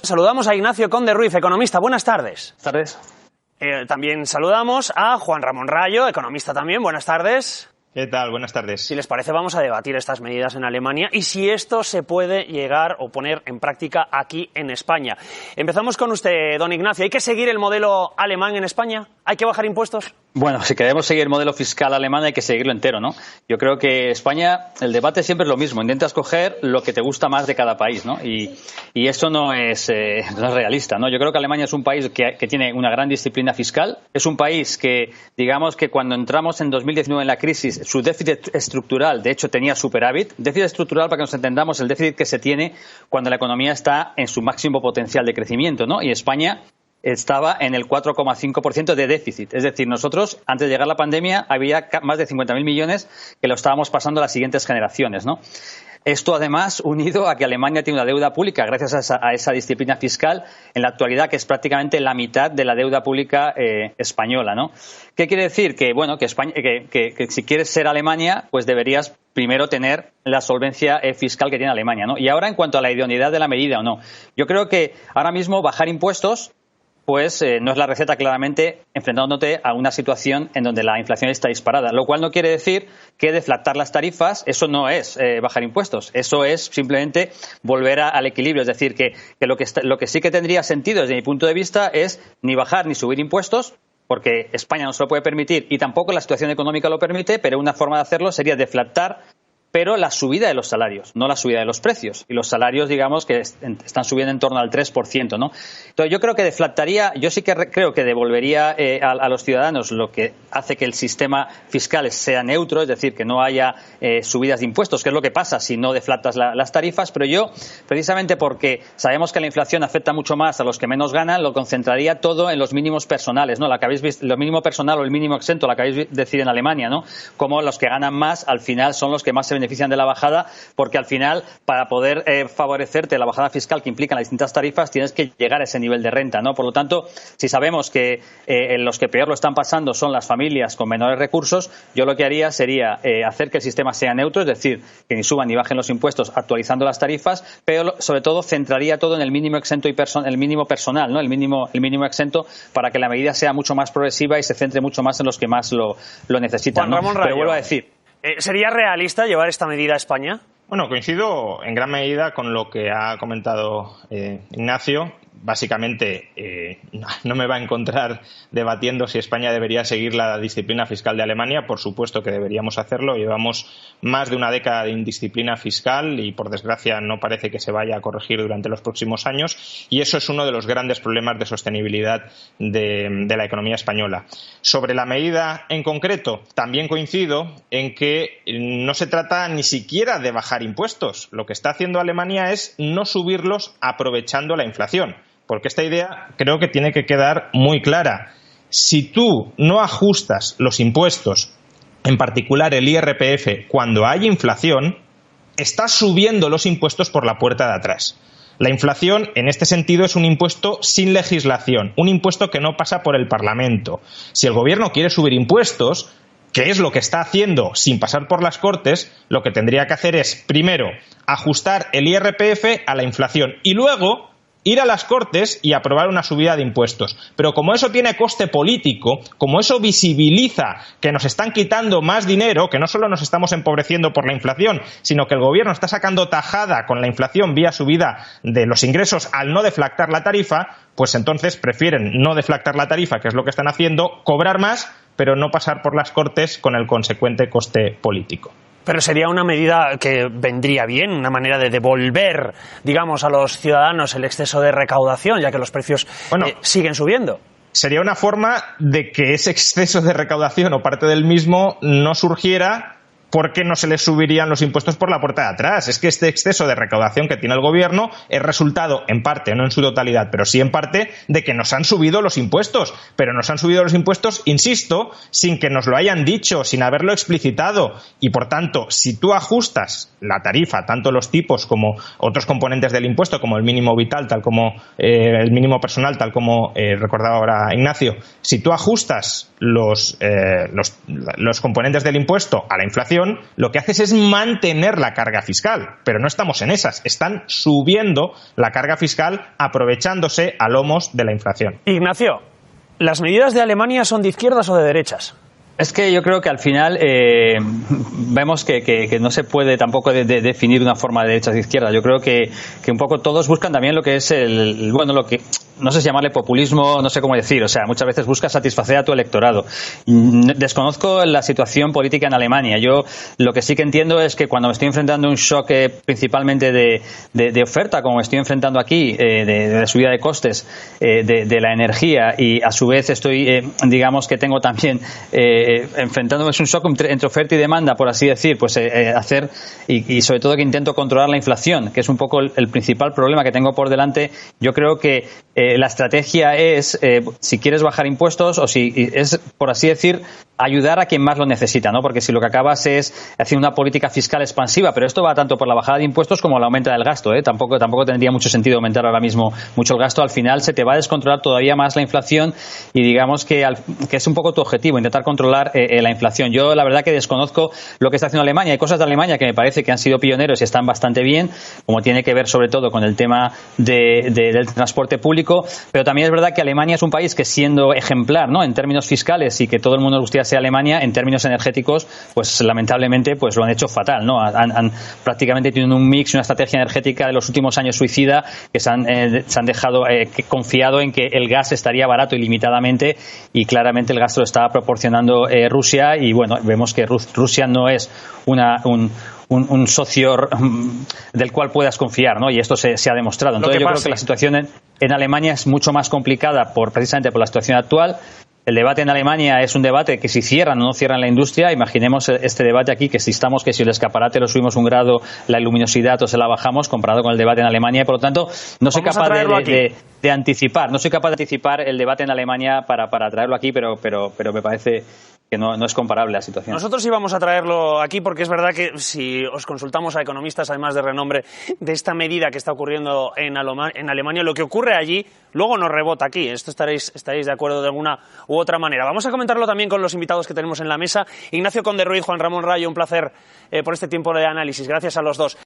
Saludamos a Ignacio Conde Ruiz, economista. Buenas tardes. Buenas tardes. También saludamos a Juan Ramón Rayo, economista también. Buenas tardes. ¿Qué tal? Buenas tardes. Si les parece, vamos a debatir estas medidas en Alemania y si esto se puede llegar o poner en práctica aquí en España. Empezamos con usted, don Ignacio. ¿Hay que seguir el modelo alemán en España? ¿Hay que bajar impuestos? Bueno, si queremos seguir el modelo fiscal alemán hay que seguirlo entero, ¿no? Yo creo que España, el debate siempre es lo mismo. Intentas coger lo que te gusta más de cada país, ¿no? Y eso no es realista, ¿no? Yo creo que Alemania es un país que tiene una gran disciplina fiscal. Es un país que, digamos que cuando entramos en 2019 en la crisis, su déficit estructural, de hecho, tenía superávit. Déficit estructural, para que nos entendamos, el déficit que se tiene cuando la economía está en su máximo potencial de crecimiento, ¿no? Y España estaba en el 4,5% de déficit. Es decir, nosotros, antes de llegar a la pandemia, había más de 50.000 millones que lo estábamos pasando a las siguientes generaciones, ¿no? Esto, además, unido a que Alemania tiene una deuda pública, gracias a esa disciplina fiscal, en la actualidad, que es prácticamente la mitad de la deuda pública española, ¿no? ¿Qué quiere decir? Que, bueno, que España, que si quieres ser Alemania, pues deberías primero tener la solvencia fiscal que tiene Alemania, ¿no? Y ahora, en cuanto a la idoneidad de la medida o no, yo creo que ahora mismo bajar impuestos pues no es la receta, claramente, enfrentándote a una situación en donde la inflación está disparada. Lo cual no quiere decir que deflactar las tarifas, eso no es bajar impuestos. Eso es simplemente volver al equilibrio. Es decir, que lo que sí que tendría sentido desde mi punto de vista es ni bajar ni subir impuestos, porque España no se lo puede permitir y tampoco la situación económica lo permite, pero una forma de hacerlo sería deflactar, pero la subida de los salarios, no la subida de los precios. Y los salarios, digamos, que están subiendo en torno al 3%, ¿no? Entonces, yo creo que deflactaría, yo sí que creo que devolvería a los ciudadanos lo que hace que el sistema fiscal sea neutro, es decir, que no haya subidas de impuestos, que es lo que pasa si no deflactas las tarifas. Pero yo, precisamente porque sabemos que la inflación afecta mucho más a los que menos ganan, lo concentraría todo en los mínimos personales, ¿no? La que habéis visto, lo mínimo personal o el mínimo exento, la que habéis decidido en Alemania, ¿no? Como los que ganan más, al final, son los que más se benefician de la bajada, porque al final, para poder favorecerte la bajada fiscal que implican las distintas tarifas, tienes que llegar a ese nivel de renta, ¿no? Por lo tanto, si sabemos que los que peor lo están pasando son las familias con menores recursos, yo lo que haría sería hacer que el sistema sea neutro, es decir, que ni suban ni bajen los impuestos actualizando las tarifas, pero sobre todo centraría todo en el mínimo exento y el mínimo personal, ¿no? El mínimo exento, para que la medida sea mucho más progresiva y se centre mucho más en los que más lo necesitan, ¿no? Pero vuelvo a decir, ¿sería realista llevar esta medida a España? Bueno, coincido en gran medida con lo que ha comentado Ignacio. Básicamente, no me va a encontrar debatiendo si España debería seguir la disciplina fiscal de Alemania. Por supuesto que deberíamos hacerlo. Llevamos más de una década de indisciplina fiscal y, por desgracia, no parece que se vaya a corregir durante los próximos años. Y eso es uno de los grandes problemas de sostenibilidad de la economía española. Sobre la medida en concreto, también coincido en que no se trata ni siquiera de bajar impuestos. Lo que está haciendo Alemania es no subirlos aprovechando la inflación. Porque esta idea creo que tiene que quedar muy clara. Si tú no ajustas los impuestos, en particular el IRPF, cuando hay inflación, estás subiendo los impuestos por la puerta de atrás. La inflación, en este sentido, es un impuesto sin legislación, un impuesto que no pasa por el Parlamento. Si el Gobierno quiere subir impuestos, que es lo que está haciendo sin pasar por las Cortes, lo que tendría que hacer es, primero, ajustar el IRPF a la inflación y luego ir a las Cortes y aprobar una subida de impuestos. Pero como eso tiene coste político, como eso visibiliza que nos están quitando más dinero, que no solo nos estamos empobreciendo por la inflación, sino que el Gobierno está sacando tajada con la inflación vía subida de los ingresos al no deflactar la tarifa, pues entonces prefieren no deflactar la tarifa, que es lo que están haciendo, cobrar más, pero no pasar por las Cortes con el consecuente coste político. Pero sería una medida que vendría bien, una manera de devolver, digamos, a los ciudadanos el exceso de recaudación, ya que los precios siguen subiendo. Sería una forma de que ese exceso de recaudación o parte del mismo no surgiera porque no se les subirían los impuestos por la puerta de atrás. Es que este exceso de recaudación que tiene el Gobierno es resultado, en parte, no en su totalidad, pero sí en parte, de que nos han subido los impuestos. Pero nos han subido los impuestos, insisto, sin que nos lo hayan dicho, sin haberlo explicitado. Y, por tanto, si tú ajustas la tarifa, tanto los tipos como otros componentes del impuesto, como el mínimo vital, tal como el mínimo personal, tal como recordaba ahora Ignacio, si tú ajustas los componentes del impuesto a la inflación, lo que haces es mantener la carga fiscal, pero no estamos en esas, están subiendo la carga fiscal aprovechándose a lomos de la inflación. Ignacio, ¿las medidas de Alemania son de izquierdas o de derechas? Es que yo creo que al final vemos que no se puede tampoco definir una forma de derecha o de izquierda. Yo creo que un poco todos buscan también lo que es lo que no sé si llamarle populismo, no sé cómo decir, o sea, muchas veces busca satisfacer a tu electorado. Desconozco la situación política en Alemania. Yo lo que sí que entiendo es que cuando me estoy enfrentando a un shock principalmente de oferta, como me estoy enfrentando aquí, de subida de costes de la energía, y a su vez estoy, digamos que tengo también enfrentándome a un shock entre oferta y demanda, por así decir, pues hacer y sobre todo que intento controlar la inflación, que es un poco el principal problema que tengo por delante. Yo creo que la estrategia es, si quieres bajar impuestos o si es, por así decir, ayudar a quien más lo necesita, ¿no? Porque si lo que acabas es hacer una política fiscal expansiva, pero esto va tanto por la bajada de impuestos como el aumento del gasto, ¿eh? Tampoco tendría mucho sentido aumentar ahora mismo mucho el gasto. Al final se te va a descontrolar todavía más la inflación y digamos que es un poco tu objetivo, intentar controlar la inflación. Yo la verdad que desconozco lo que está haciendo Alemania. Hay cosas de Alemania que me parece que han sido pioneros y están bastante bien, como tiene que ver sobre todo con el tema del transporte público, pero también es verdad que Alemania es un país que, siendo ejemplar, ¿no?, en términos fiscales, y que todo el mundo le gustaría ser Alemania, en términos energéticos, pues lamentablemente pues lo han hecho fatal, ¿no? Han prácticamente tienen un mix y una estrategia energética de los últimos años suicida, que se han dejado confiado en que el gas estaría barato ilimitadamente, y claramente el gas lo está proporcionando Rusia, y bueno, vemos que Rusia no es un socio del cual puedas confiar, ¿no? Y esto se ha demostrado. Entonces yo creo que la situación en Alemania es mucho más complicada precisamente por la situación actual. El debate en Alemania es un debate que si cierran o no cierran la industria. Imaginemos este debate aquí, que si el escaparate lo subimos un grado, la luminosidad, o se la bajamos, comparado con el debate en Alemania, y por lo tanto no soy capaz de anticipar el debate en Alemania para traerlo aquí, pero me parece que no es comparable la situación. Nosotros íbamos a traerlo aquí porque es verdad que si os consultamos a economistas, además de renombre, de esta medida que está ocurriendo en Alemania, lo que ocurre allí luego nos rebota aquí. Esto estaréis de acuerdo de alguna u otra manera. Vamos a comentarlo también con los invitados que tenemos en la mesa. Ignacio Conde Ruiz, Juan Ramón Rayo, un placer por este tiempo de análisis. Gracias a los dos.